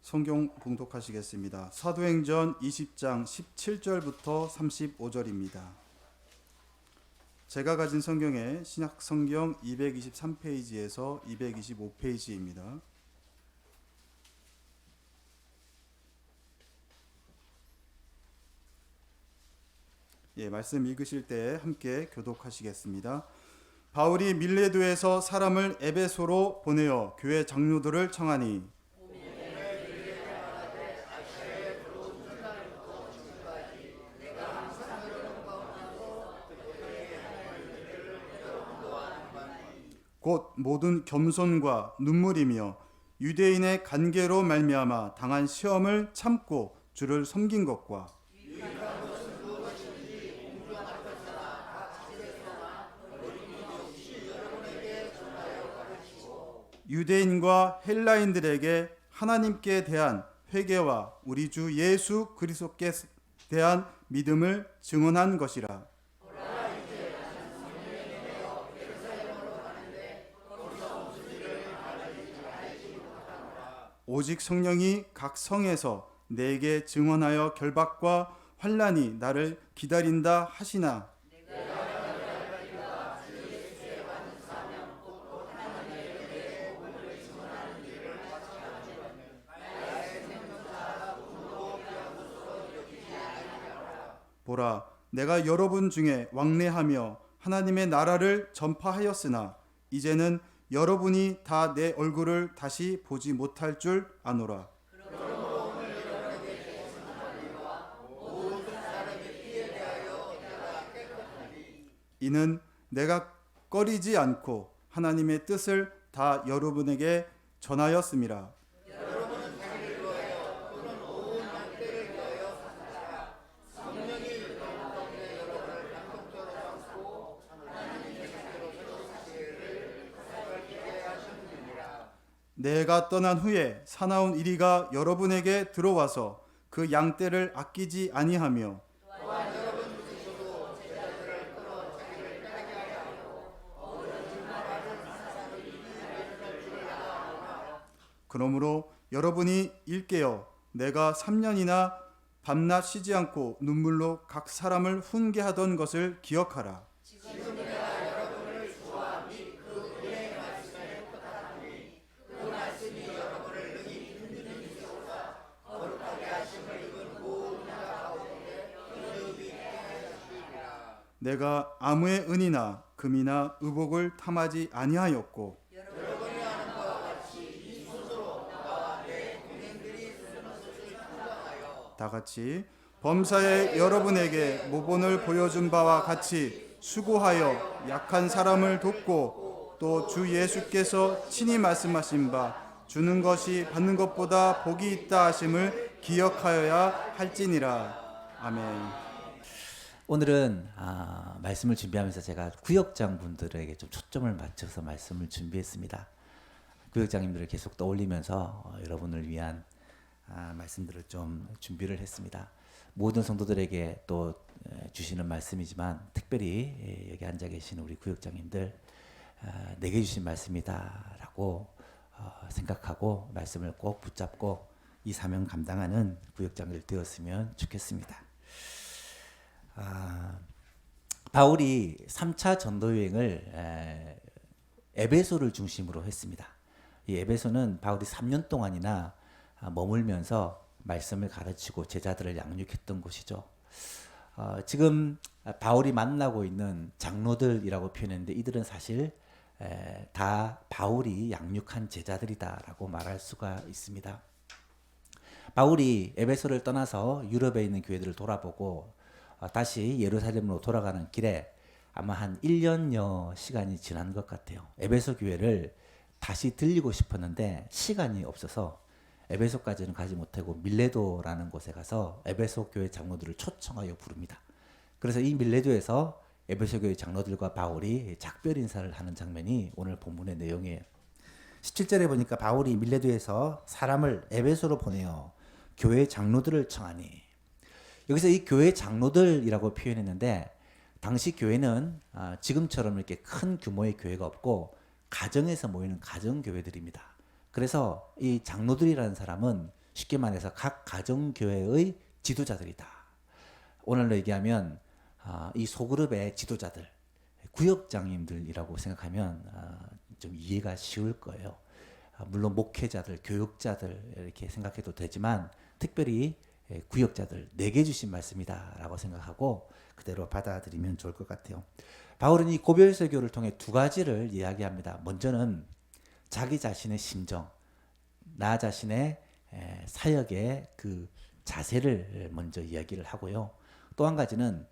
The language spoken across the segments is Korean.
성경 봉독하시겠습니다. 사도행전 20장 17절부터 35절입니다. 제가 가진 성경의 신약 성경 223페이지에서 225페이지입니다. 말씀 읽으실 때 함께 교독하시겠습니다. 바울이 밀레도에서 사람을 에베소로 보내어 교회 장로들을 청하니 곧 모든 겸손과 눈물이며 유대인의 간계로 말미암아 당한 시험을 참고 주를 섬긴 것과 유대인과 헬라인들에게 하나님께 대한 회개와 우리 주 예수 그리스도께 대한 믿음을 증언한 것이라. 오직 성령이 각 성에서 내게 증언하여 결박과 환난이 나를 기다린다 하시나 보라, 내가 여러분 중에 왕래하며 하나님의 나라를 전파하였으나 이제는 여러분이 다 내 얼굴을 다시 보지 못할 줄 아노라. 이는 내가 꺼리지 않고 하나님의 뜻을 다 여러분에게 전하였음이라. 내가 떠난 후에 사나운 이리가 여러분에게 들어와서 그 양떼를 아끼지 아니하며 그러므로 여러분이 일깨어 내가 3년이나 밤낮 쉬지 않고 눈물로 각 사람을 훈계하던 것을 기억하라. 내가 아무의 은이나 금이나 의복을 탐하지 아니하였고 다같이 범사에 여러분에게 모본을 보여준 바와 같이 수고하여 약한 사람을 돕고 또 주 예수께서 친히 말씀하신 바 주는 것이 받는 것보다 복이 있다 하심을 기억하여야 할지니라. 아멘. 오늘은 말씀을 준비하면서 제가 구역장 분들에게 좀 초점을 맞춰서 말씀을 준비했습니다. 구역장님들을 계속 떠올리면서 여러분을 위한 말씀들을 좀 준비를 했습니다. 모든 성도들에게 또 주시는 말씀이지만 특별히 여기 앉아 계시는 우리 구역장님들 내게 주신 말씀이다라고 생각하고 말씀을 꼭 붙잡고 이 사명 감당하는 구역장들 되었으면 좋겠습니다. 바울이 3차 전도 여행을 에베소를 중심으로 했습니다. 이 에베소는 바울이 3년 동안이나 머물면서 말씀을 가르치고 제자들을 양육했던 곳이죠. 지금 바울이 만나고 있는 장로들이라고 표현했는데 이들은 사실 다 바울이 양육한 제자들이다라고 말할 수가 있습니다. 바울이 에베소를 떠나서 유럽에 있는 교회들을 돌아보고 다시 예루살렘으로 돌아가는 길에 아마 한 1년여 시간이 지난 것 같아요. 에베소 교회를 다시 들리고 싶었는데 시간이 없어서 에베소까지는 가지 못하고 밀레도라는 곳에 가서 에베소 교회 장로들을 초청하여 부릅니다. 그래서 이 밀레도에서 에베소 교회 장로들과 바울이 작별 인사를 하는 장면이 오늘 본문의 내용이에요. 17절에 보니까 바울이 밀레도에서 사람을 에베소로 보내어 교회 장로들을 청하니, 여기서 이 교회 장로들이라고 표현했는데 당시 교회는 지금처럼 이렇게 큰 규모의 교회가 없고 가정에서 모이는 가정교회들입니다. 그래서 이 장로들이라는 사람은 쉽게 말해서 각 가정교회의 지도자들이다. 오늘로 얘기하면 이 소그룹의 지도자들, 구역장님들이라고 생각하면 좀 이해가 쉬울 거예요. 물론 목회자들, 교육자들 이렇게 생각해도 되지만 특별히 구역자들, 내게 주신 말씀이다라고 생각하고 그대로 받아들이면 좋을 것 같아요. 바울은 이 고별설교를 통해 두 가지를 이야기합니다. 먼저는 자기 자신의 심정, 나 자신의 사역의 그 자세를 먼저 이야기를 하고요. 또 한 가지는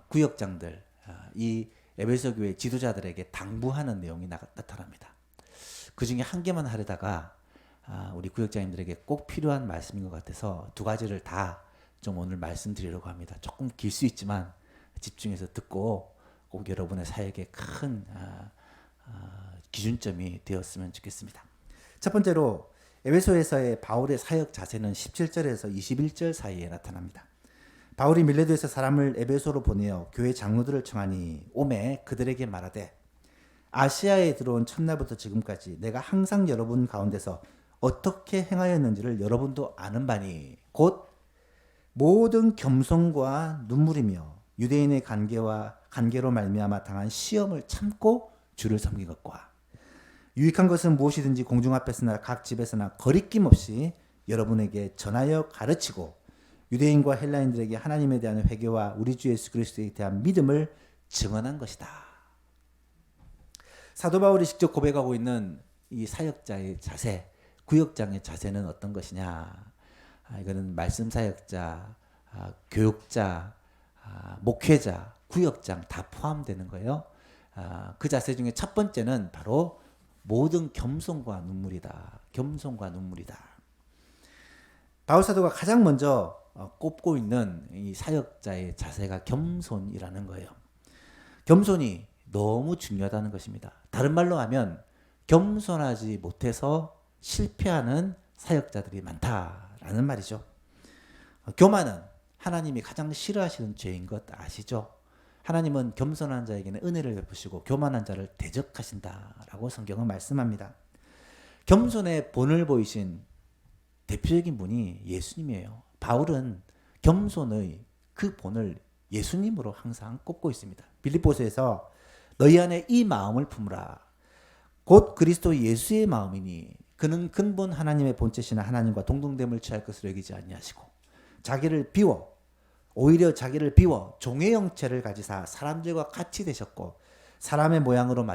구역장들, 이 에베소 교회 지도자들에게 당부하는 내용이 나타납니다. 그 중에 한 개만 하려다가 우리 구역장님들에게 꼭 필요한 말씀인 것 같아서 두 가지를 다 좀 오늘 말씀드리려고 합니다. 조금 길 수 있지만 집중해서 듣고 꼭 여러분의 사역에 큰 기준점이 되었으면 좋겠습니다. 첫 번째로 에베소에서의 바울의 사역 자세는 17절에서 21절 사이에 나타납니다. 바울이 밀레도에서 사람을 에베소로 보내어 교회 장로들을 청하니 오매 그들에게 말하되 아시아에 들어온 첫날부터 지금까지 내가 항상 여러분 가운데서 어떻게 행하였는지를 여러분도 아는 바니 곧 모든 겸손과 눈물이며 유대인의 관계로 말미암아 당한 시험을 참고 주를 섬긴 것과 유익한 것은 무엇이든지 공중 앞에서나 각 집에서나 거리낌 없이 여러분에게 전하여 가르치고 유대인과 헬라인들에게 하나님에 대한 회개와 우리 주 예수 그리스도에 대한 믿음을 증언한 것이다. 사도 바울이 직접 고백하고 있는 이 사역자의 자세, 구역장의 자세는 어떤 것이냐? 이거는 말씀 사역자, 교육자, 목회자, 구역장 다 포함되는 거예요. 그 자세 중에 첫 번째는 바로 모든 겸손과 눈물이다. 겸손과 눈물이다. 바울 사도가 가장 먼저 꼽고 있는 이 사역자의 자세가 겸손이라는 거예요. 겸손이 너무 중요하다는 것입니다. 다른 말로 하면 겸손하지 못해서 실패하는 사역자들이 많다라는 말이죠. 교만은 하나님이 가장 싫어하시는 죄인 것 아시죠? 하나님은 겸손한 자에게는 은혜를 베푸시고 교만한 자를 대적하신다라고 성경은 말씀합니다. 겸손의 본을 보이신 대표적인 분이 예수님이에요. 바울은 겸손의 그 본을 예수님으로 항상 꼽고 있습니다. 빌립보서에서 너희 안에 이 마음을 품으라. 곧 그리스도 예수의 마음이니 그는 근본 하나님의 본체시나 하나님과 동등됨을 취할 것으로 여기지 아니하시고 오히려 자기를 비워 종의 형체를 가지사 사람들과 같이 되셨고 사람의 모양으로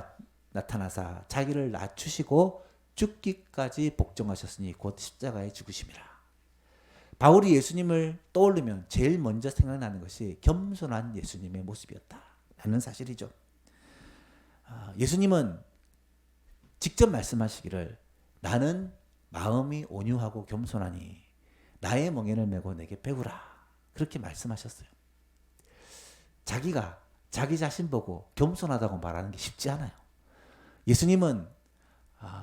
나타나사 자기를 낮추시고 죽기까지 복종하셨으니 곧 십자가에 죽으심이라. 바울이 예수님을 떠올리면 제일 먼저 생각나는 것이 겸손한 예수님의 모습이었다라는 사실이죠. 예수님은 직접 말씀하시기를 나는 마음이 온유하고 겸손하니 나의 멍에를 메고 내게 배우라. 그렇게 말씀하셨어요. 자기가 자기 자신 보고 겸손하다고 말하는 게 쉽지 않아요. 예수님은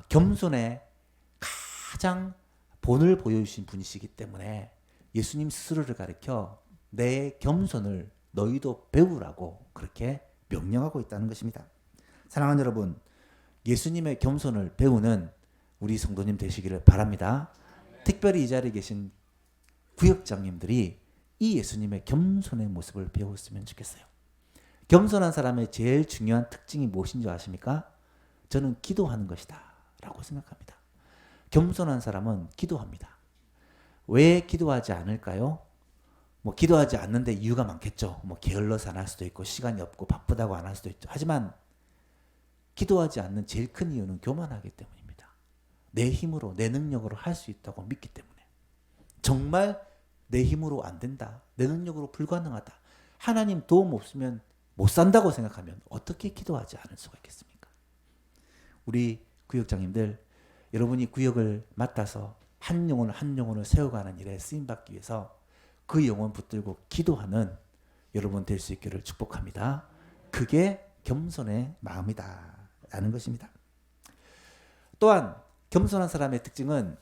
겸손의 가장 본을 보여주신 분이시기 때문에 예수님 스스로를 가리켜 내 겸손을 너희도 배우라고 그렇게 명령하고 있다는 것입니다. 사랑하는 여러분, 예수님의 겸손을 배우는 우리 성도님 되시기를 바랍니다. 특별히 이 자리에 계신 구역장님들이 이 예수님의 겸손의 모습을 배웠으면 좋겠어요. 겸손한 사람의 제일 중요한 특징이 무엇인지 아십니까? 저는 기도하는 것이다 라고 생각합니다. 겸손한 사람은 기도합니다. 왜 기도하지 않을까요? 기도하지 않는데 이유가 많겠죠. 게을러서 안 할 수도 있고 시간이 없고 바쁘다고 안 할 수도 있죠. 하지만 기도하지 않는 제일 큰 이유는 교만하기 때문입니다. 내 힘으로 내 능력으로 할 수 있다고 믿기 때문에. 정말 내 힘으로 안 된다. 내 능력으로 불가능하다. 하나님 도움 없으면 못 산다고 생각하면 어떻게 기도하지 않을 수가 있겠습니까? 우리 구역장님들, 여러분이 구역을 맡아서 한 영혼을 세워가는 일에 쓰임받기 위해서 그 영혼 붙들고 기도하는 여러분 될 수 있기를 축복합니다. 그게 겸손의 마음이다 라는 것입니다. 또한 겸손한 사람의 특징은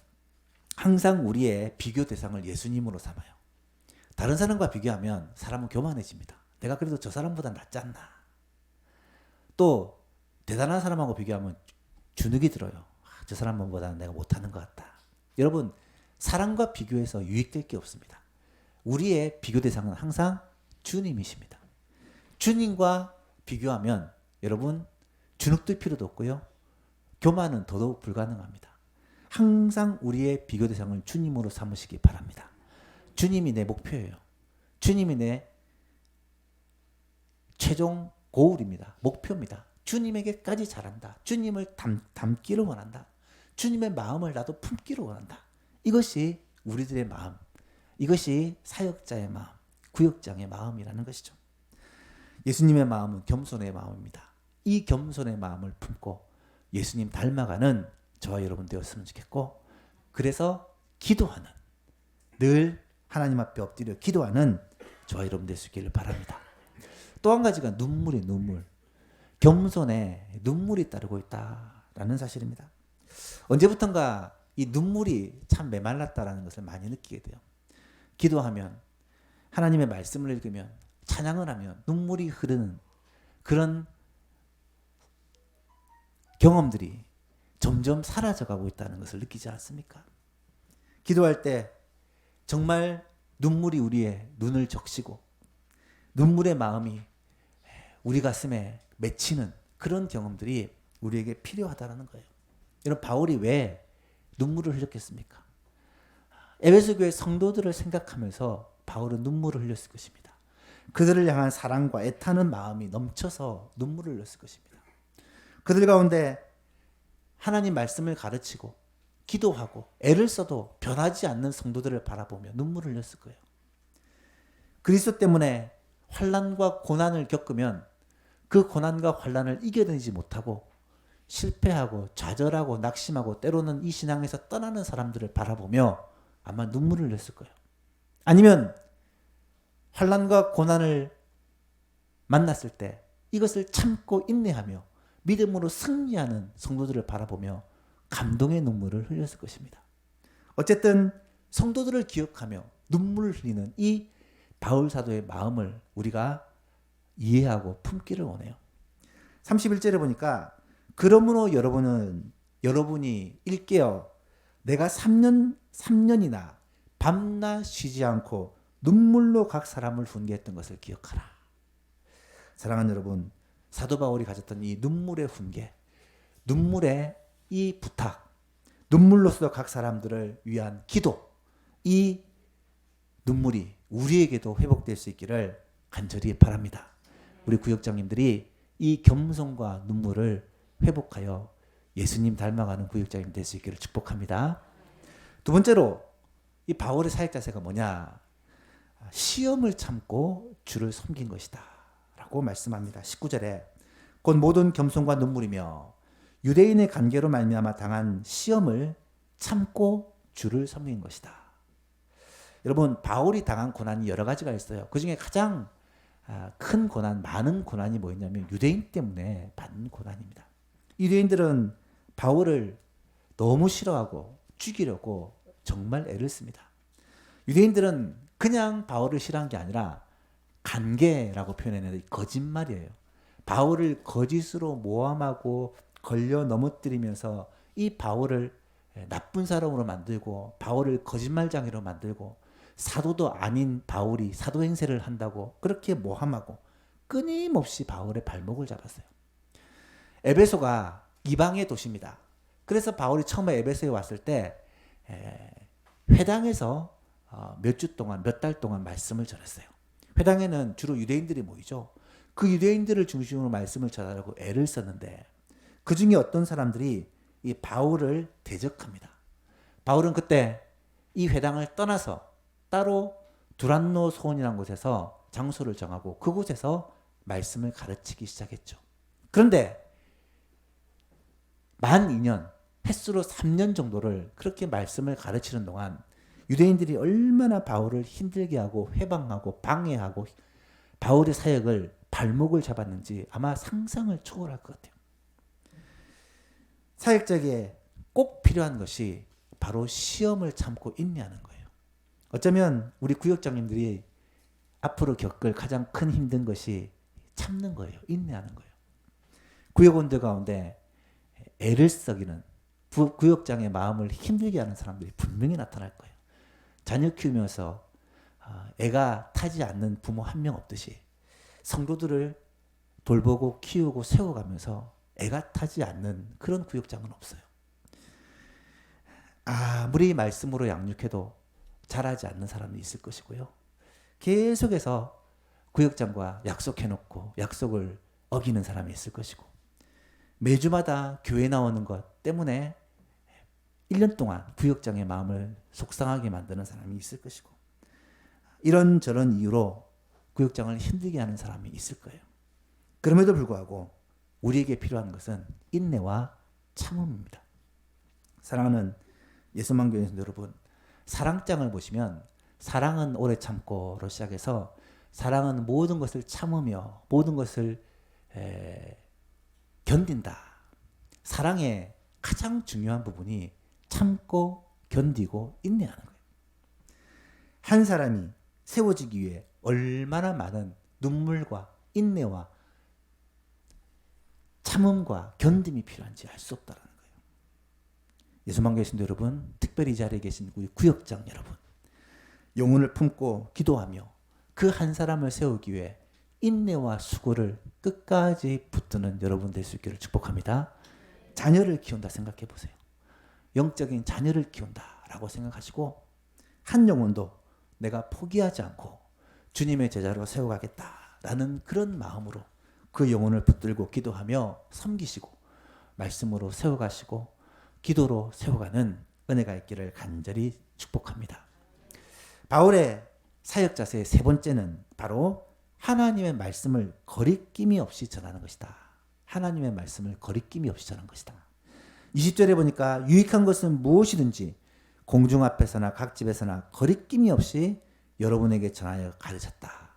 항상 우리의 비교 대상을 예수님으로 삼아요. 다른 사람과 비교하면 사람은 교만해집니다. 내가 그래도 저 사람보다 낫지 않나. 또 대단한 사람하고 비교하면 주눅이 들어요. 저 사람보다 내가 못하는 것 같다. 여러분, 사람과 비교해서 유익될 게 없습니다. 우리의 비교 대상은 항상 주님이십니다. 주님과 비교하면 여러분 주눅들 필요도 없고요. 교만은 더더욱 불가능합니다. 항상 우리의 비교 대상을 주님으로 삼으시기 바랍니다. 주님이 내 목표예요. 주님이 내 최종 고울입니다. 목표입니다. 주님에게까지 잘한다. 주님을 닮기를 원한다. 주님의 마음을 나도 품기를 원한다. 이것이 우리들의 마음, 이것이 사역자의 마음, 구역장의 마음이라는 것이죠. 예수님의 마음은 겸손의 마음입니다. 이 겸손의 마음을 품고 예수님 닮아가는 저와 여러분 되었으면 좋겠고, 그래서 기도하는, 늘 하나님 앞에 엎드려 기도하는 저와 여러분 될 수 있기를 바랍니다. 또 한 가지가 눈물이 눈물. 겸손에 눈물이 따르고 있다라는 사실입니다. 언제부턴가 이 눈물이 참 메말랐다라는 것을 많이 느끼게 돼요. 기도하면, 하나님의 말씀을 읽으면, 찬양을 하면 눈물이 흐르는 그런 경험들이 점점 사라져가고 있다는 것을 느끼지 않습니까? 기도할 때 정말 눈물이 우리의 눈을 적시고 눈물의 마음이 우리 가슴에 맺히는 그런 경험들이 우리에게 필요하다는 거예요. 여러분, 바울이 왜 눈물을 흘렸겠습니까? 에베소 교회 성도들을 생각하면서 바울은 눈물을 흘렸을 것입니다. 그들을 향한 사랑과 애타는 마음이 넘쳐서 눈물을 흘렸을 것입니다. 그들 가운데 하나님 말씀을 가르치고 기도하고 애를 써도 변하지 않는 성도들을 바라보며 눈물을 흘렸을 거예요. 그리스도 때문에 환난과 고난을 겪으면 그 고난과 환난을 이겨내지 못하고 실패하고 좌절하고 낙심하고 때로는 이 신앙에서 떠나는 사람들을 바라보며 아마 눈물을 흘렸을 거예요. 아니면 환난과 고난을 만났을 때 이것을 참고 인내하며 믿음으로 승리하는 성도들을 바라보며 감동의 눈물을 흘렸을 것입니다. 어쨌든 성도들을 기억하며 눈물을 흘리는 이 바울 사도의 마음을 우리가 이해하고 품기를 원해요. 31절에 보니까 그러므로 여러분이 일깨어 내가 3년이나 밤낮 쉬지 않고 눈물로 각 사람을 훈계했던 것을 기억하라. 사랑하는 여러분, 사도 바울이 가졌던 이 눈물의 훈계, 눈물의 이 부탁, 눈물로서 각 사람들을 위한 기도, 이 눈물이 우리에게도 회복될 수 있기를 간절히 바랍니다. 우리 구역장님들이 이 겸손과 눈물을 회복하여 예수님 닮아가는 구역장님 될 수 있기를 축복합니다. 두 번째로 이 바울의 사역 자세가 뭐냐? 시험을 참고 주를 섬긴 것이다 라고 말씀합니다. 19절에 곧 모든 겸손과 눈물이며 유대인의 관계로 말미암아 당한 시험을 참고 주를 섬긴 것이다. 여러분, 바울이 당한 고난이 여러 가지가 있어요. 그 중에 가장 큰 고난, 많은 고난이 뭐였냐면 유대인 때문에 받는 고난입니다. 유대인들은 바울을 너무 싫어하고 죽이려고 정말 애를 씁니다. 유대인들은 그냥 바울을 싫어한 게 아니라 간계라고 표현했는데 거짓말이에요. 바울을 거짓으로 모함하고 걸려 넘어뜨리면서 이 바울을 나쁜 사람으로 만들고 바울을 거짓말장애로 만들고 사도도 아닌 바울이 사도 행세를 한다고 그렇게 모함하고 끊임없이 바울의 발목을 잡았어요. 에베소가 이방의 도시입니다. 그래서 바울이 처음에 에베소에 왔을 때 회당에서 몇 주 동안, 몇 달 동안 말씀을 전했어요. 회당에는 주로 유대인들이 모이죠. 그 유대인들을 중심으로 말씀을 전하려고 애를 썼는데 그 중에 어떤 사람들이 이 바울을 대적합니다. 바울은 그때 이 회당을 떠나서 따로 두란노 소원이라는 곳에서 장소를 정하고 그곳에서 말씀을 가르치기 시작했죠. 그런데 만 2년, 횟수로 3년 정도를 그렇게 말씀을 가르치는 동안 유대인들이 얼마나 바울을 힘들게 하고 회방하고 방해하고 바울의 사역을 발목을 잡았는지 아마 상상을 초월할 것 같아요. 사역자에게 꼭 필요한 것이 바로 시험을 참고 인내하는 거예요. 어쩌면 우리 구역장님들이 앞으로 겪을 가장 큰 힘든 것이 참는 거예요. 인내하는 거예요. 구역원들 가운데 애를 썩이는 구역장의 마음을 힘들게 하는 사람들이 분명히 나타날 거예요. 자녀 키우면서 애가 타지 않는 부모 한 명 없듯이 성도들을 돌보고 키우고 세워가면서 애가 타지 않는 그런 구역장은 없어요. 아무리 말씀으로 양육해도 잘하지 않는 사람이 있을 것이고요. 계속해서 구역장과 약속해놓고 약속을 어기는 사람이 있을 것이고, 매주마다 교회 나오는 것 때문에 1년 동안 구역장의 마음을 속상하게 만드는 사람이 있을 것이고, 이런저런 이유로 구역장을 힘들게 하는 사람이 있을 거예요. 그럼에도 불구하고 우리에게 필요한 것은 인내와 참음입니다. 사랑하는 예수만 교회 여러분, 사랑장을 보시면 사랑은 오래 참고로 시작해서 사랑은 모든 것을 참으며 모든 것을 견딘다. 사랑의 가장 중요한 부분이 참고 견디고 인내하는 거예요. 한 사람이 세워지기 위해 얼마나 많은 눈물과 인내와 참음과 견딤이 필요한지 알 수 없다는 거예요. 예수만 계신 여러분, 특별히 이 자리에 계신 우리 구역장 여러분, 영혼을 품고 기도하며 그 한 사람을 세우기 위해 인내와 수고를 끝까지 붙드는 여러분 될 수 있기를 축복합니다. 자녀를 키운다 생각해 보세요. 영적인 자녀를 키운다라고 생각하시고 한 영혼도 내가 포기하지 않고 주님의 제자로 세워가겠다라는 그런 마음으로 그 영혼을 붙들고 기도하며 섬기시고 말씀으로 세워가시고 기도로 세워가는 은혜가 있기를 간절히 축복합니다. 바울의 사역 자세의 세 번째는 바로 하나님의 말씀을 거리낌이 없이 전하는 것이다. 하나님의 말씀을 거리낌이 없이 전하는 것이다. 20절에 보니까 유익한 것은 무엇이든지 공중 앞에서나 각 집에서나 거리낌이 없이 여러분에게 전하여 가르쳤다.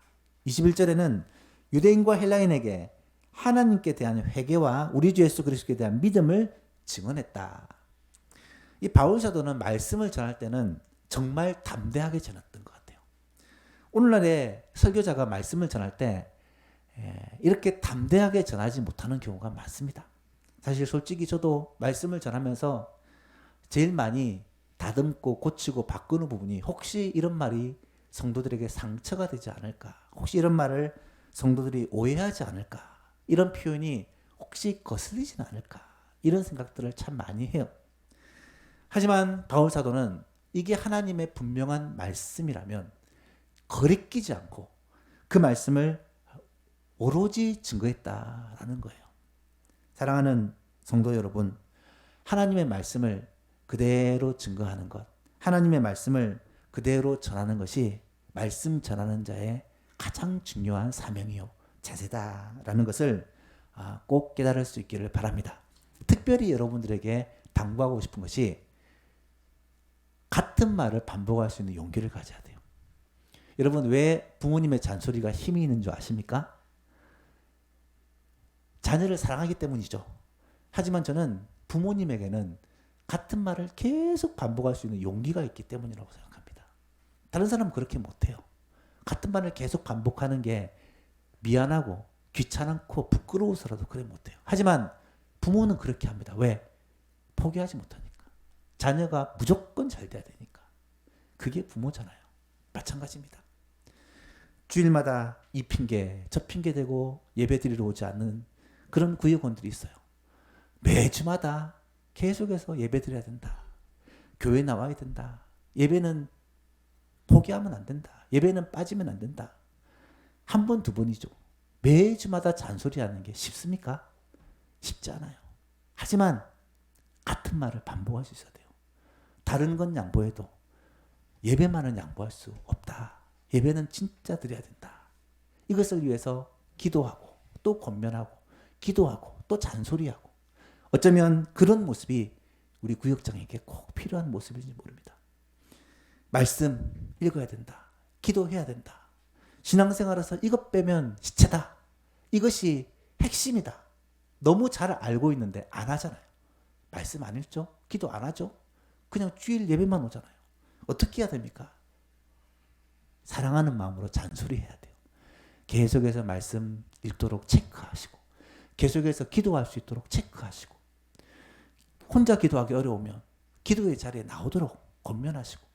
21절에는 유대인과 헬라인에게 하나님께 대한 회개와 우리 주 예수 그리스도에 대한 믿음을 증언했다. 이 바울 사도는 말씀을 전할 때는 정말 담대하게 전했던 것 같아요. 오늘날의 설교자가 말씀을 전할 때 이렇게 담대하게 전하지 못하는 경우가 많습니다. 사실 솔직히 저도 말씀을 전하면서 제일 많이 다듬고 고치고 바꾸는 부분이 혹시 이런 말이 성도들에게 상처가 되지 않을까, 혹시 이런 말을 성도들이 오해하지 않을까, 이런 표현이 혹시 거슬리진 않을까, 이런 생각들을 참 많이 해요. 하지만 바울 사도는 이게 하나님의 분명한 말씀이라면 거리끼지 않고 그 말씀을 오로지 증거했다라는 거예요. 사랑하는 성도 여러분, 하나님의 말씀을 그대로 증거하는 것, 하나님의 말씀을 그대로 전하는 것이 말씀 전하는 자의 가장 중요한 사명이요 자세다라는 것을 꼭 깨달을 수 있기를 바랍니다. 특별히 여러분들에게 당부하고 싶은 것이 같은 말을 반복할 수 있는 용기를 가져야 돼요. 여러분, 왜 부모님의 잔소리가 힘이 있는 줄 아십니까? 자녀를 사랑하기 때문이죠. 하지만 저는 부모님에게는 같은 말을 계속 반복할 수 있는 용기가 있기 때문이라고 생각합니다. 다른 사람은 그렇게 못해요. 같은 말을 계속 반복하는 게 미안하고 귀찮고 부끄러워서라도 그래 못해요. 하지만 부모는 그렇게 합니다. 왜? 포기하지 못하니까. 자녀가 무조건 잘 돼야 되니까. 그게 부모잖아요. 마찬가지입니다. 주일마다 이 핑계 저 핑계 대고 예배 드리러 오지 않는 그런 구역원들이 있어요. 매주마다 계속해서 예배 드려야 된다. 교회 나와야 된다. 예배는 포기하면 안 된다. 예배는 빠지면 안 된다. 한 번, 두 번이죠. 매주마다 잔소리하는 게 쉽습니까? 쉽지 않아요. 하지만 같은 말을 반복할 수 있어야 돼요. 다른 건 양보해도 예배만은 양보할 수 없다. 예배는 진짜 드려야 된다. 이것을 위해서 기도하고 또 권면하고 기도하고 또 잔소리하고, 어쩌면 그런 모습이 우리 구역장에게 꼭 필요한 모습인지 모릅니다. 말씀 읽어야 된다. 기도해야 된다. 신앙생활에서 이것 빼면 시체다. 이것이 핵심이다. 너무 잘 알고 있는데 안 하잖아요. 말씀 안 읽죠? 기도 안 하죠? 그냥 주일 예배만 오잖아요. 어떻게 해야 됩니까? 사랑하는 마음으로 잔소리해야 돼요. 계속해서 말씀 읽도록 체크하시고, 계속해서 기도할 수 있도록 체크하시고, 혼자 기도하기 어려우면 기도의 자리에 나오도록 권면하시고,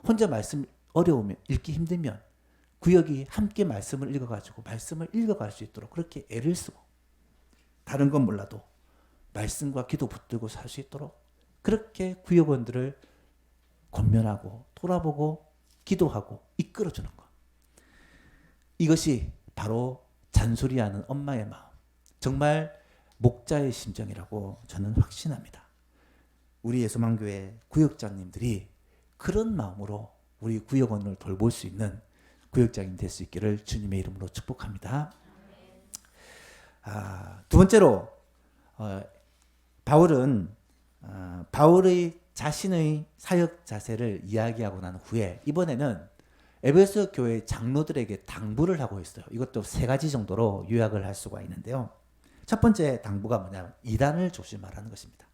혼자 말씀 어려우면 읽기 힘들면 구역이 함께 말씀을 읽어가지고 말씀을 읽어갈 수 있도록 그렇게 애를 쓰고 다른 건 몰라도 말씀과 기도 붙들고 살 수 있도록 그렇게 구역원들을 권면하고 돌아보고 기도하고 이끌어주는 것. 이것이 바로 잔소리하는 엄마의 마음. 정말 목자의 심정이라고 저는 확신합니다. 우리 예수만교회 구역장님들이 그런 마음으로 우리 구역원을 돌볼 수 있는 구역장님 될 수 있기를 주님의 이름으로 축복합니다. 두 번째로 바울은 바울의 자신의 사역 자세를 이야기하고 난 후에 이번에는 에베소 교회 장로들에게 당부를 하고 있어요. 이것도 세 가지 정도로 요약을 할 수가 있는데요. 첫 번째 당부가 뭐냐면 이단을 조심하라는 것입니다.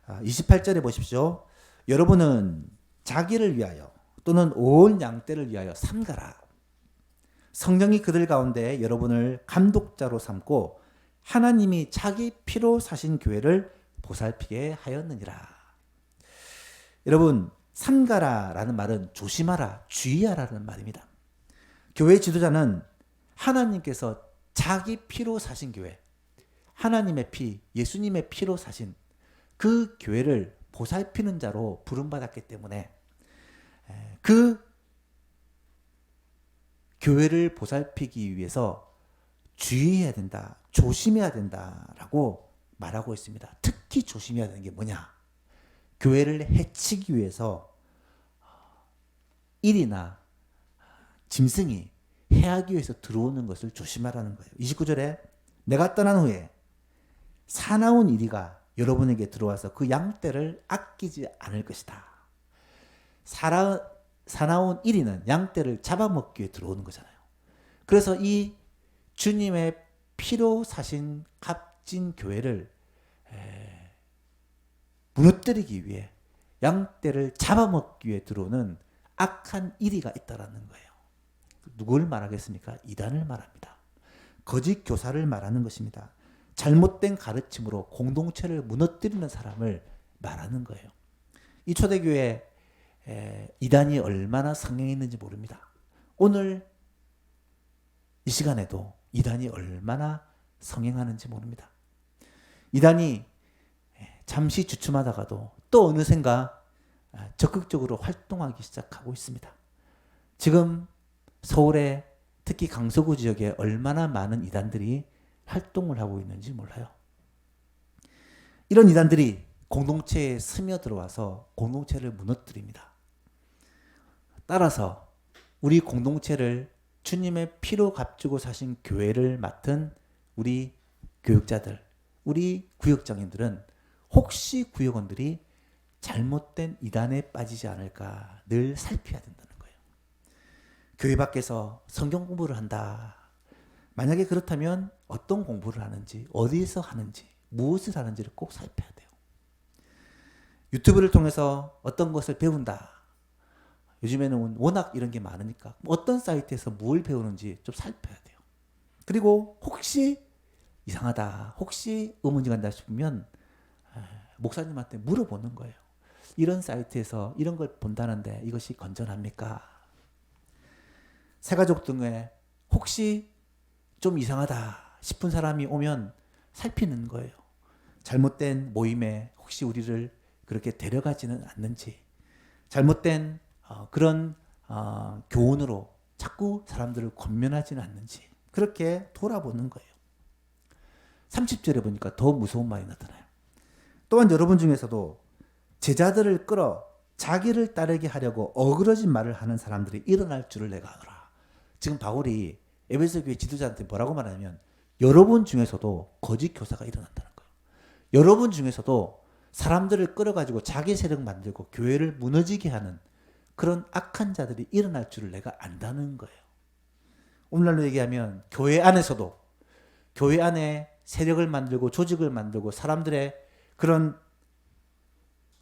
28절에 보십시오. 여러분은 자기를 위하여 또는 온 양떼를 위하여 삼가라. 성령이 그들 가운데 여러분을 감독자로 삼고 하나님이 자기 피로 사신 교회를 보살피게 하였느니라. 여러분, 삼가라라는 말은 조심하라, 주의하라는 말입니다. 교회 지도자는 하나님께서 자기 피로 사신 교회, 하나님의 피, 예수님의 피로 사신 그 교회를 보살피는 자로 부름받았기 때문에 그 교회를 보살피기 위해서 주의해야 된다, 조심해야 된다라고 말하고 있습니다. 특히 조심해야 되는 게 뭐냐? 교회를 해치기 위해서 일이나 짐승이 해하기 위해서 들어오는 것을 조심하라는 거예요. 29절에 내가 떠난 후에 사나운 이리가 여러분에게 들어와서 그 양떼를 아끼지 않을 것이다. 사나운 이리는 양떼를 잡아먹기 위해 들어오는 거잖아요. 그래서 이 주님의 피로 사신 값진 교회를 무너뜨리기 위해 양떼를 잡아먹기 위해 들어오는 악한 이리가 있다라는 거예요. 누구를 말하겠습니까? 이단을 말합니다. 거짓 교사를 말하는 것입니다. 잘못된 가르침으로 공동체를 무너뜨리는 사람을 말하는 거예요. 이 초대교회 이단이 얼마나 성행했는지 모릅니다. 오늘 이 시간에도 이단이 얼마나 성행하는지 모릅니다. 이단이 잠시 주춤하다가도 또 어느샌가 적극적으로 활동하기 시작하고 있습니다. 지금 서울에 특히 강서구 지역에 얼마나 많은 이단들이 활동을 하고 있는지 몰라요. 이런 이단들이 공동체에 스며들어와서 공동체를 무너뜨립니다. 따라서 우리 공동체를 주님의 피로 값주고 사신 교회를 맡은 우리 교육자들, 우리 구역장님들은 혹시 구역원들이 잘못된 이단에 빠지지 않을까 늘 살펴야 된다는 거예요. 교회 밖에서 성경 공부를 한다. 만약에 그렇다면 어떤 공부를 하는지, 어디에서 하는지, 무엇을 하는지를 꼭 살펴야 돼요. 유튜브를 통해서 어떤 것을 배운다. 요즘에는 워낙 이런 게 많으니까 어떤 사이트에서 뭘 배우는지 좀 살펴야 돼요. 그리고 혹시 이상하다, 혹시 의문이 간다 싶으면 목사님한테 물어보는 거예요. 이런 사이트에서 이런 걸 본다는데 이것이 건전합니까? 새가족 등에 혹시 좀 이상하다 싶은 사람이 오면 살피는 거예요. 잘못된 모임에 혹시 우리를 그렇게 데려가지는 않는지, 잘못된 그런 교훈으로 자꾸 사람들을 권면하지는 않는지 그렇게 돌아보는 거예요. 30절에 보니까 더 무서운 말이 나타나요. 또한 여러분 중에서도 제자들을 끌어 자기를 따르게 하려고 어그러진 말을 하는 사람들이 일어날 줄을 내가 아노라. 지금 바울이 에베소 교회 지도자한테 뭐라고 말하냐면 여러분 중에서도 거짓 교사가 일어난다는 거예요. 여러분 중에서도 사람들을 끌어가지고 자기 세력 만들고 교회를 무너지게 하는 그런 악한 자들이 일어날 줄을 내가 안다는 거예요. 오늘날로 얘기하면 교회 안에서도 교회 안에 세력을 만들고 조직을 만들고 사람들의 그런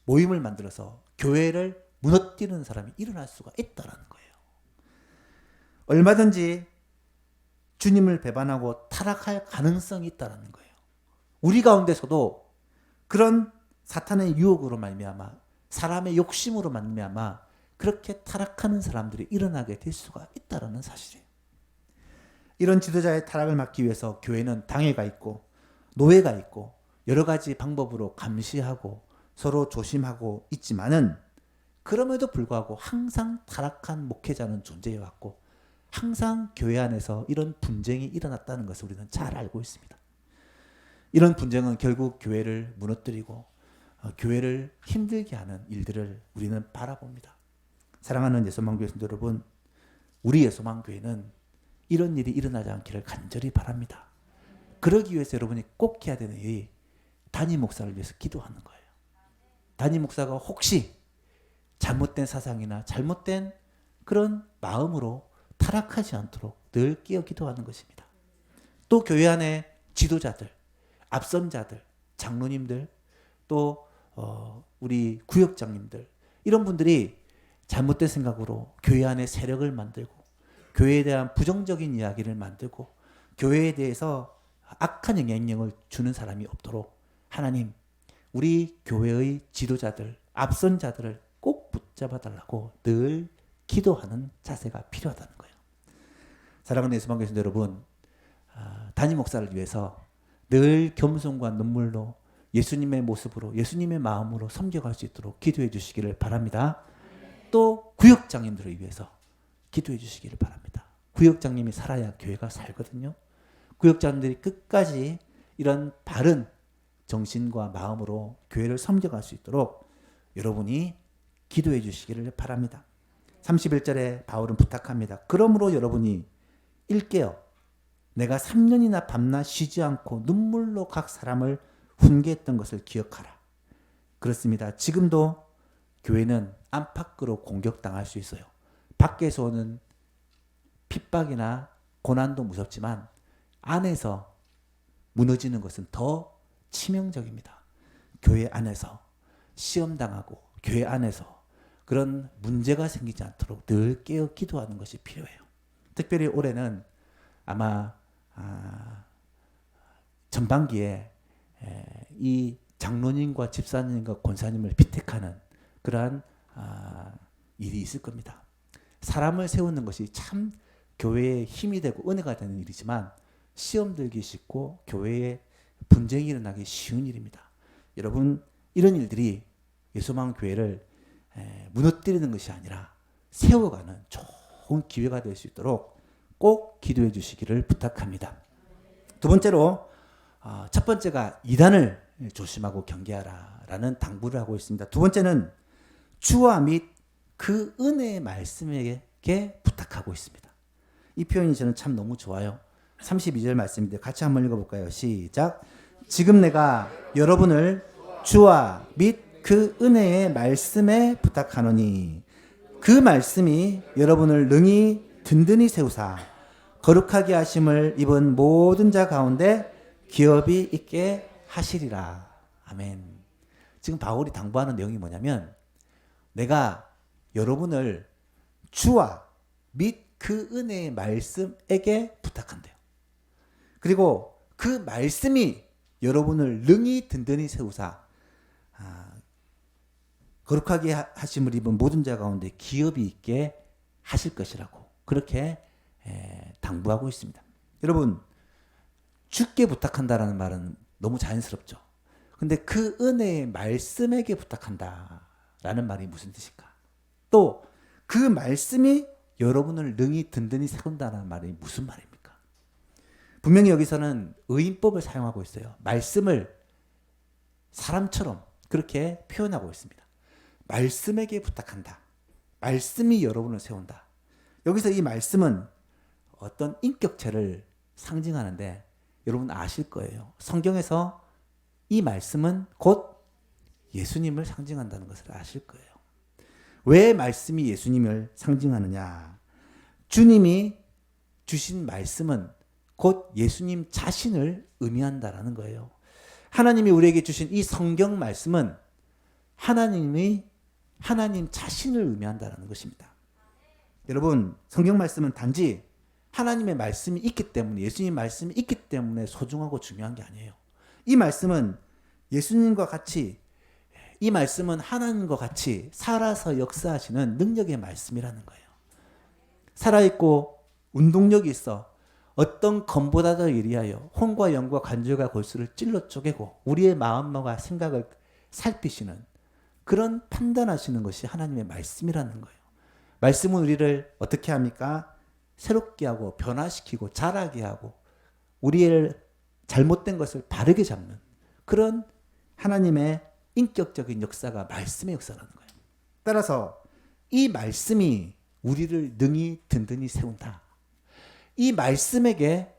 모임을 만들어서 교회를 무너뜨리는 사람이 일어날 수가 있다는 거예요. 얼마든지 주님을 배반하고 타락할 가능성이 있다는 거예요. 우리 가운데서도 그런 사탄의 유혹으로 말미암아 사람의 욕심으로 말미암아 그렇게 타락하는 사람들이 일어나게 될 수가 있다는 사실이에요. 이런 지도자의 타락을 막기 위해서 교회는 당회가 있고 노회가 있고 여러 가지 방법으로 감시하고 서로 조심하고 있지만은 그럼에도 불구하고 항상 타락한 목회자는 존재해 왔고 항상 교회 안에서 이런 분쟁이 일어났다는 것을 우리는 잘 알고 있습니다. 이런 분쟁은 결국 교회를 무너뜨리고 교회를 힘들게 하는 일들을 우리는 바라봅니다. 사랑하는 예수만교회 성도 여러분, 우리 예수만교회는 이런 일이 일어나지 않기를 간절히 바랍니다. 그러기 위해서 여러분이 꼭 해야 되는 일이 담임 목사를 위해서 기도하는 거예요. 담임 목사가 혹시 잘못된 사상이나 잘못된 그런 마음으로 타락하지 않도록 늘 깨어 기도하는 것입니다. 또 교회 안에 지도자들, 앞선 자들, 장로님들, 또 우리 구역장님들 이런 분들이 잘못된 생각으로 교회 안에 세력을 만들고 교회에 대한 부정적인 이야기를 만들고 교회에 대해서 악한 영향력을 주는 사람이 없도록 하나님, 우리 교회의 지도자들, 앞선 자들을 꼭 붙잡아 달라고 늘 기도하는 자세가 필요하다는 거예요. 사랑하는 예수만교회 성도 여러분, 담임 목사를 위해서 늘 겸손과 눈물로 예수님의 모습으로 예수님의 마음으로 섬겨갈 수 있도록 기도해 주시기를 바랍니다. 또 구역장님들을 위해서 기도해 주시기를 바랍니다. 구역장님이 살아야 교회가 살거든요. 구역장님들이 끝까지 이런 바른 정신과 마음으로 교회를 섬겨갈 수 있도록 여러분이 기도해 주시기를 바랍니다. 31절에 바울은 부탁합니다. 그러므로 여러분이 일깨어 내가 3년이나 밤낮 쉬지 않고 눈물로 각 사람을 훈계했던 것을 기억하라. 그렇습니다. 지금도 교회는 안팎으로 공격당할 수 있어요. 밖에서 오는 핍박이나 고난도 무섭지만 안에서 무너지는 것은 더 치명적입니다. 교회 안에서 시험당하고 교회 안에서 그런 문제가 생기지 않도록 늘 깨어 기도하는 것이 필요해요. 특별히 올해는 아마 전반기에 이 장로님과 집사님과 권사님을 비택하는 그러한 일이 있을 겁니다. 사람을 세우는 것이 참 교회에 힘이 되고 은혜가 되는 일이지만 시험 들기 쉽고 교회에 분쟁이 일어나기 쉬운 일입니다. 여러분, 이런 일들이 예수만 교회를 무너뜨리는 것이 아니라 세워가는 좋은 기회가 될 수 있도록 꼭 기도해 주시기를 부탁합니다. 두 번째로 첫 번째가 이단을 조심하고 경계하라라는 당부를 하고 있습니다. 두 번째는 주와 및 그 은혜의 말씀에게 부탁하고 있습니다. 이 표현이 저는 참 너무 좋아요. 32절 말씀인데 같이 한번 읽어볼까요? 시작. 지금 내가 여러분을 주와 및 그 은혜의 말씀에 부탁하노니 그 말씀이 여러분을 능히 든든히 세우사 거룩하게 하심을 입은 모든 자 가운데 기업이 있게 하시리라. 아멘. 지금 바울이 당부하는 내용이 뭐냐면 내가 여러분을 주와 및 그 은혜의 말씀에게 부탁한대요. 그리고 그 말씀이 여러분을 능히 든든히 세우사 거룩하게 하심을 입은 모든 자 가운데 기업이 있게 하실 것이라고 그렇게 당부하고 있습니다. 여러분, 주께 부탁한다라는 말은 너무 자연스럽죠. 근데 그 은혜의 말씀에게 부탁한다라는 말이 무슨 뜻일까? 또 그 말씀이 여러분을 능히 든든히 세운다는 말이 무슨 말입니까? 분명히 여기서는 의인법을 사용하고 있어요. 말씀을 사람처럼 그렇게 표현하고 있습니다. 말씀에게 부탁한다. 말씀이 여러분을 세운다. 여기서 이 말씀은 어떤 인격체를 상징하는데 여러분 아실 거예요. 성경에서 이 말씀은 곧 예수님을 상징한다는 것을 아실 거예요. 왜 말씀이 예수님을 상징하느냐? 주님이 주신 말씀은 곧 예수님 자신을 의미한다라는 거예요. 하나님이 우리에게 주신 이 성경 말씀은 하나님 자신을 의미한다라는 것입니다. 여러분, 성경 말씀은 단지 하나님의 말씀이 있기 때문에 예수님 말씀이 있기 때문에 소중하고 중요한 게 아니에요. 이 말씀은 예수님과 같이 이 말씀은 하나님과 같이 살아서 역사하시는 능력의 말씀이라는 거예요. 살아있고 운동력이 있어 어떤 검보다도 예리하여 혼과 영과 관절과 골수를 찔러 쪼개고 우리의 마음과 생각을 살피시는 그런 판단하시는 것이 하나님의 말씀이라는 거예요. 말씀은 우리를 어떻게 합니까? 새롭게 하고 변화시키고 자라게 하고 우리의 잘못된 것을 바르게 잡는 그런 하나님의 인격적인 역사가 말씀의 역사라는 거예요. 따라서 이 말씀이 우리를 능히 든든히 세운다. 이 말씀에게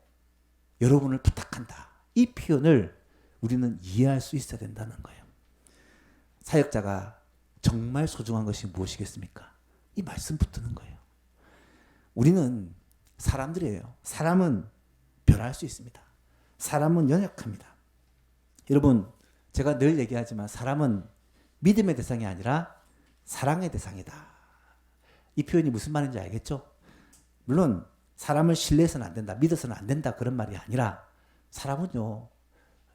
여러분을 부탁한다. 이 표현을 우리는 이해할 수 있어야 된다는 거예요. 사역자가 정말 소중한 것이 무엇이겠습니까? 이 말씀 붙드는 거예요. 우리는 사람들이에요. 사람은 변할 수 있습니다. 사람은 연약합니다. 여러분, 제가 늘 얘기하지만 사람은 믿음의 대상이 아니라 사랑의 대상이다. 이 표현이 무슨 말인지 알겠죠? 물론 사람을 신뢰해서는 안 된다, 믿어서는 안 된다 그런 말이 아니라 사람은요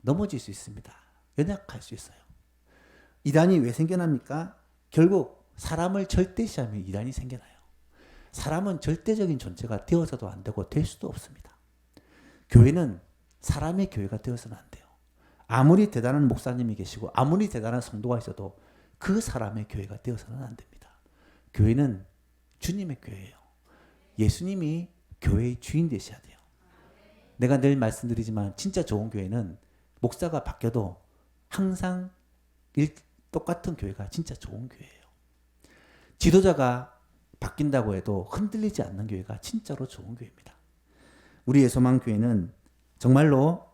넘어질 수 있습니다. 연약할 수 있어요. 이단이 왜 생겨납니까? 결국 사람을 절대시하면 이단이 생겨나요. 사람은 절대적인 존재가 되어서도 안 되고 될 수도 없습니다. 교회는 사람의 교회가 되어서는 안 돼요. 아무리 대단한 목사님이 계시고 아무리 대단한 성도가 있어도 그 사람의 교회가 되어서는 안 됩니다. 교회는 주님의 교회예요. 예수님이 교회의 주인 되셔야 돼요. 내가 늘 말씀드리지만 진짜 좋은 교회는 목사가 바뀌어도 항상 똑같은 교회가 진짜 좋은 교회예요. 지도자가 바뀐다고 해도 흔들리지 않는 교회가 진짜로 좋은 교회입니다. 우리의 소망교회는 정말로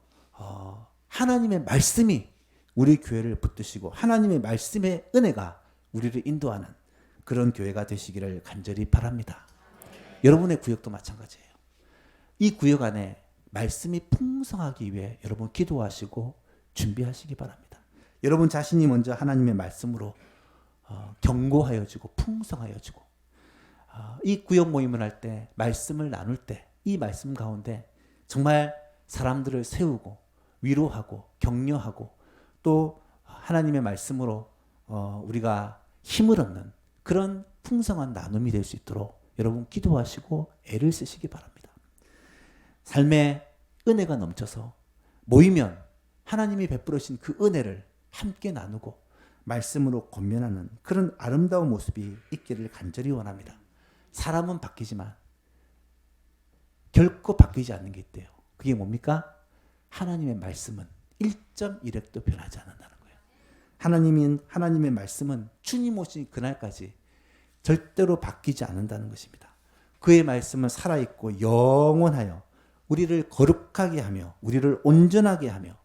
하나님의 말씀이 우리 교회를 붙드시고 하나님의 말씀의 은혜가 우리를 인도하는 그런 교회가 되시기를 간절히 바랍니다. 여러분의 구역도 마찬가지예요. 이 구역 안에 말씀이 풍성하기 위해 여러분 기도하시고 준비하시기 바랍니다. 여러분 자신이 먼저 하나님의 말씀으로 견고하여지고 풍성하여지고 이 구역 모임을 할 때 말씀을 나눌 때 이 말씀 가운데 정말 사람들을 세우고 위로하고 격려하고 또 하나님의 말씀으로 우리가 힘을 얻는 그런 풍성한 나눔이 될 수 있도록 여러분 기도하시고 애를 쓰시기 바랍니다. 삶에 은혜가 넘쳐서 모이면 하나님이 베풀으신 그 은혜를 함께 나누고 말씀으로 권면하는 그런 아름다운 모습이 있기를 간절히 원합니다. 사람은 바뀌지만 결코 바뀌지 않는 게 있대요. 그게 뭡니까? 하나님의 말씀은 1.1획도 변하지 않는다는 거예요. 하나님의 말씀은 주님 오신 그날까지 절대로 바뀌지 않는다는 것입니다. 그의 말씀은 살아있고 영원하여 우리를 거룩하게 하며 우리를 온전하게 하며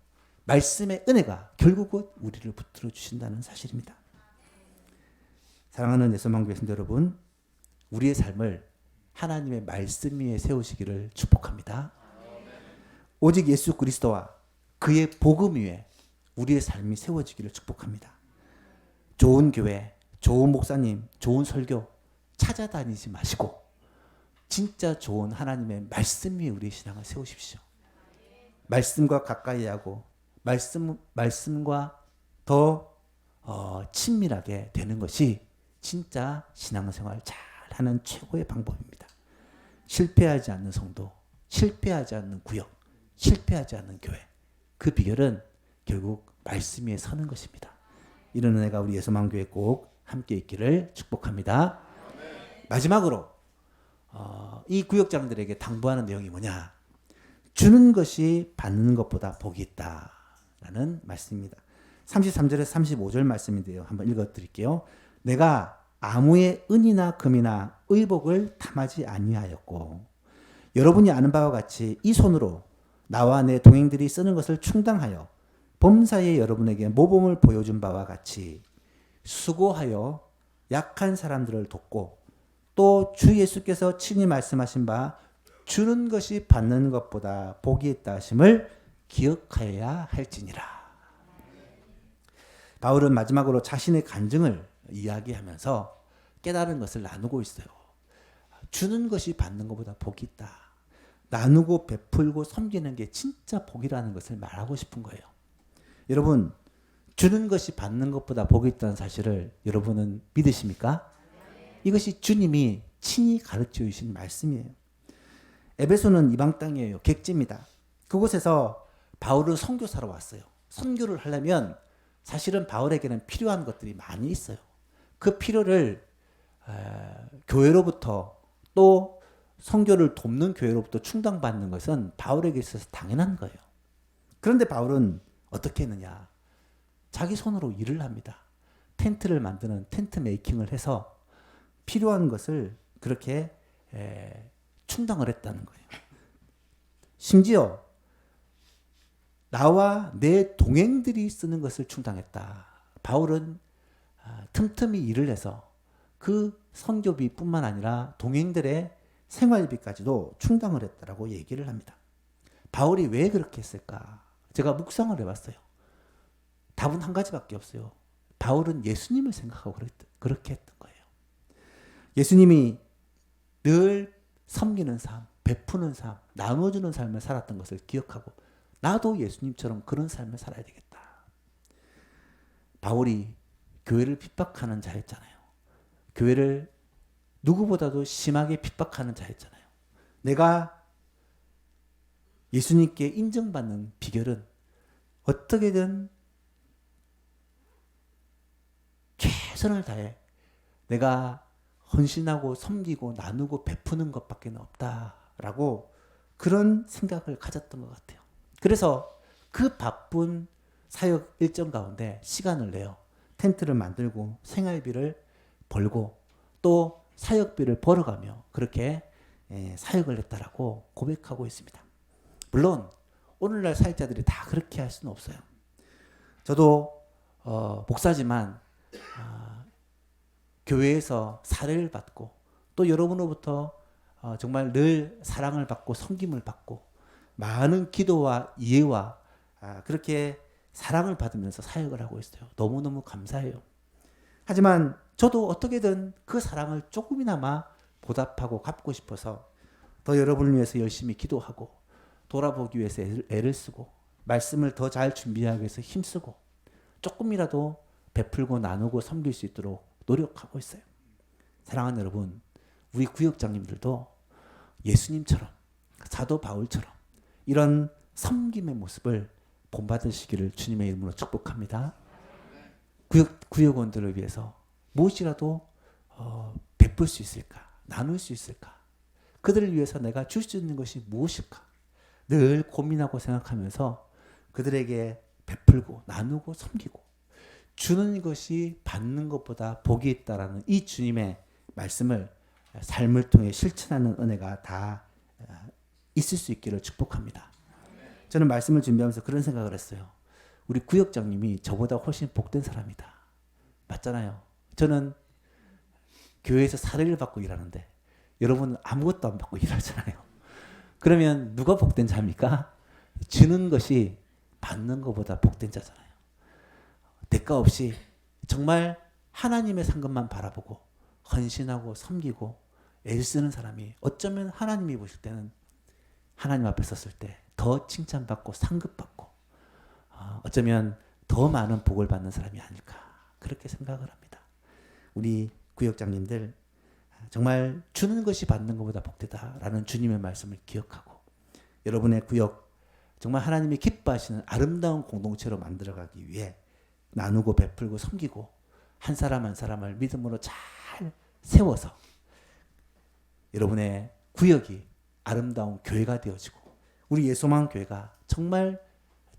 말씀의 은혜가 결국은 우리를 붙들어 주신다는 사실입니다. 사랑하는 예수만교회 성도 여러분, 우리의 삶을 하나님의 말씀 위에 세우시기를 축복합니다. 오직 예수 그리스도와 그의 복음 위에 우리의 삶이 세워지기를 축복합니다. 좋은 교회, 좋은 목사님, 좋은 설교 찾아다니지 마시고 진짜 좋은 하나님의 말씀 위에 우리의 신앙을 세우십시오. 말씀과 가까이 하고 말씀과 더 친밀하게 되는 것이 진짜 신앙생활 잘하는 최고의 방법입니다. 실패하지 않는 성도, 실패하지 않는 구역, 실패하지 않는 교회, 그 비결은 결국 말씀 위에 서는 것입니다. 이런 은혜가 우리 예수만교회 꼭 함께 있기를 축복합니다. 마지막으로 이 구역장들에게 당부하는 내용이 뭐냐? 주는 것이 받는 것보다 복이 있다라는 말씀입니다. 33절에서 35절 말씀인데요. 한번 읽어드릴게요. 내가 아무의 은이나 금이나 의복을 탐하지 아니하였고 여러분이 아는 바와 같이 이 손으로 나와 내 동행들이 쓰는 것을 충당하여 범사에 여러분에게 모범을 보여준 바와 같이 수고하여 약한 사람들을 돕고 또 주 예수께서 친히 말씀하신 바 주는 것이 받는 것보다 복이 있다 하심을 기억하여야 할지니라. 바울은 마지막으로 자신의 간증을 이야기하면서 깨달은 것을 나누고 있어요. 주는 것이 받는 것보다 복이 있다. 나누고 베풀고 섬기는 게 진짜 복이라는 것을 말하고 싶은 거예요. 여러분, 주는 것이 받는 것보다 복이 있다는 사실을 여러분은 믿으십니까? 이것이 주님이 친히 가르쳐 주신 말씀이에요. 에베소는 이방 땅이에요. 객지입니다. 그곳에서 바울은 선교사로 왔어요. 선교를 하려면 사실은 바울에게는 필요한 것들이 많이 있어요. 그 필요를 교회로부터 또 선교를 돕는 교회로부터 충당받는 것은 바울에게 있어서 당연한 거예요. 그런데 바울은 어떻게 했느냐? 자기 손으로 일을 합니다. 텐트를 만드는 텐트 메이킹을 해서 필요한 것을 그렇게 충당을 했다는 거예요. 심지어 나와 내 동행들이 쓰는 것을 충당했다. 바울은 틈틈이 일을 해서 그 선교비뿐만 아니라 동행들의 생활비까지도 충당을 했다라고 얘기를 합니다. 바울이 왜 그렇게 했을까? 제가 묵상을 해봤어요. 답은 한 가지밖에 없어요. 바울은 예수님을 생각하고 그렇게 했던 거예요. 예수님이 늘 섬기는 삶, 베푸는 삶, 나눠주는 삶을 살았던 것을 기억하고 나도 예수님처럼 그런 삶을 살아야 되겠다. 바울이 교회를 핍박하는 자였잖아요. 교회를 누구보다도 심하게 핍박하는 자였잖아요. 내가 예수님께 인정받는 비결은 어떻게든 최선을 다해 내가 헌신하고 섬기고 나누고 베푸는 것밖에 없다라고 그런 생각을 가졌던 것 같아요. 그래서 그 바쁜 사역 일정 가운데 시간을 내어 텐트를 만들고 생활비를 벌고 또 사역비를 벌어가며 그렇게 사역을 했다라고 고백하고 있습니다. 물론 오늘날 사역자들이 다 그렇게 할 수는 없어요. 저도 목사지만 교회에서 사례를 받고 또 여러분으로부터 정말 늘 사랑을 받고 섬김을 받고 많은 기도와 이해와 그렇게 사랑을 받으면서 사역을 하고 있어요. 너무너무 감사해요. 하지만 저도 어떻게든 그 사랑을 조금이나마 보답하고 갚고 싶어서 더 여러분을 위해서 열심히 기도하고 돌아보기 위해서 애를 쓰고 말씀을 더 잘 준비하기 위해서 힘쓰고 조금이라도 베풀고 나누고 섬길 수 있도록 노력하고 있어요. 사랑하는 여러분, 우리 구역장님들도 예수님처럼 사도 바울처럼 이런 섬김의 모습을 본받으시기를 주님의 이름으로 축복합니다. 구역원들을 위해서 무엇이라도 베풀 수 있을까? 나눌 수 있을까? 그들을 위해서 내가 줄 수 있는 것이 무엇일까? 늘 고민하고 생각하면서 그들에게 베풀고 나누고 섬기고 주는 것이 받는 것보다 복이 있다라는 이 주님의 말씀을 삶을 통해 실천하는 은혜가 다 있을 수 있기를 축복합니다. 저는 말씀을 준비하면서 그런 생각을 했어요. 우리 구역장님이 저보다 훨씬 복된 사람이다. 맞잖아요. 저는 교회에서 사례를 받고 일하는데 여러분은 아무것도 안 받고 일하잖아요. 그러면 누가 복된 자입니까? 주는 것이 받는 것보다 복된 자잖아요. 대가 없이 정말 하나님의 상급만 바라보고 헌신하고 섬기고 애쓰는 사람이 어쩌면 하나님이 보실 때는 하나님 앞에 섰을 때 더 칭찬받고 상급받고 어쩌면 더 많은 복을 받는 사람이 아닐까 그렇게 생각을 합니다. 우리 구역장님들 정말 주는 것이 받는 것보다 복되다라는 주님의 말씀을 기억하고 여러분의 구역 정말 하나님이 기뻐하시는 아름다운 공동체로 만들어가기 위해 나누고 베풀고 섬기고 한 사람 한 사람을 믿음으로 잘 세워서 여러분의 구역이 아름다운 교회가 되어지고 우리 예소망 교회가 정말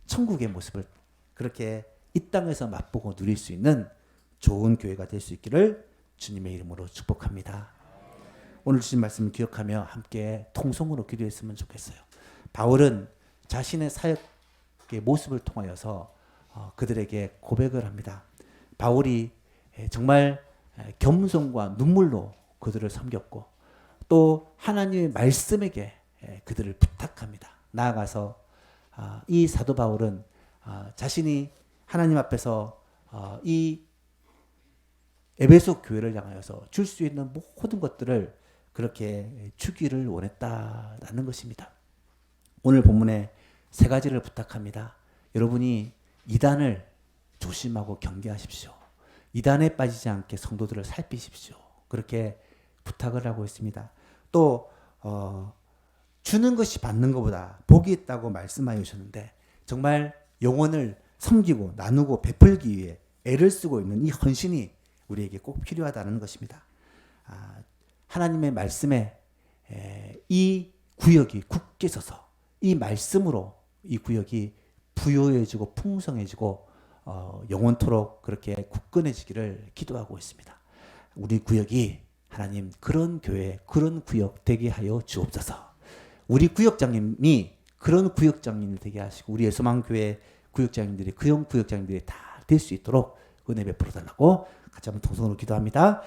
천국의 모습을 그렇게 이 땅에서 맛보고 누릴 수 있는 좋은 교회가 될 수 있기를 주님의 이름으로 축복합니다. 오늘 주신 말씀을 기억하며 함께 통성으로 기도했으면 좋겠어요. 바울은 자신의 사역의 모습을 통하여서 그들에게 고백을 합니다. 바울이 정말 겸손과 눈물로 그들을 섬겼고 또 하나님의 말씀에게 그들을 부탁합니다. 나아가서 이 사도 바울은 자신이 하나님 앞에서 이 에베소 교회를 향하여서 줄 수 있는 모든 것들을 그렇게 주기를 원했다라는 것입니다. 오늘 본문에 세 가지를 부탁합니다. 여러분이 이단을 조심하고 경계하십시오. 이단에 빠지지 않게 성도들을 살피십시오. 그렇게 부탁을 하고 있습니다. 또 주는 것이 받는 것보다 복이 있다고 말씀하여 주셨는데 정말 영혼을 섬기고 나누고 베풀기 위해 애를 쓰고 있는 이 헌신이 우리에게 꼭 필요하다는 것입니다. 하나님의 말씀에 이 구역이 굳게 서서 이 말씀으로 이 구역이 부요해지고 풍성해지고 영원토록 그렇게 굳건해지기를 기도하고 있습니다. 우리 구역이 하나님 그런 교회 그런 구역 되게 하여 주옵소서. 우리 구역장님이 그런 구역장님을 되게 하시고 우리 예수만교회 구역장님들이 그런 구역장님들이 다 될 수 있도록 은혜 베풀어 달라고 같이 한번 통성으로 기도합니다.